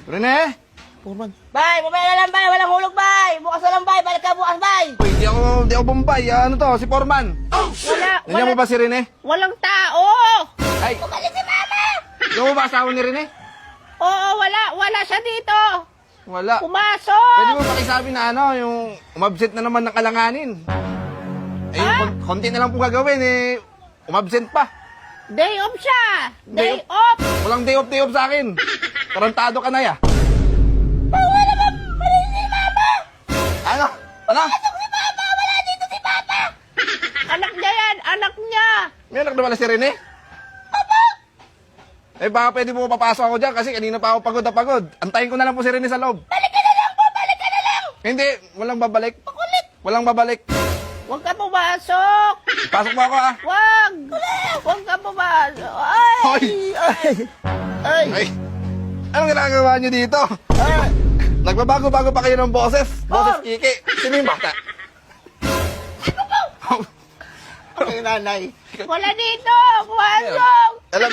Rene? Foreman. Bay, mamaya na lang, bay. Walang hulog, bay. Bukas na lang, bay. Balik ka bukas, bay. Uy, di ako bombay. Ano to? Si Foreman. Nandiyan mo ba si Rene? Walang tao! Ay, Umalis si mama. ikaw mo ba asawa ni Rene? Oo, wala siya dito. Wala. Pumasok! Pwede mo pakisabi na ano, yung umabsent na naman ng kalanganin. Eh, konti na lang po gagawin eh. Umabsent pa. Day off siya! Day Day off! Walang day off sa akin. Tarantado ka na ya. Wala naman. Umalis si mama. Ano? Ano? Si mama. Wala dito si papa. Anak niya yan! Anak niya! May anak na pala si Rene? Eh baka pwede mo papasok ako dyan kasi kanina pa ako pagod na pagod. Antayin ko na lang po si Rene sa loob. Balik ka na lang po. Balik ka na lang. Hindi, walang babalik. Makulit. Walang babalik. Huwag ka pumasok! Pasok mo ako ah. Huwag! Huwag ka pumasok! Ay! Hoy! Ay! Ay! Anong ginagawa niyo dito? Nagbabago-bago pa kayo ng boses. Boses Kiki. Sino yung bata? Wala dito! Pumasok! Alam,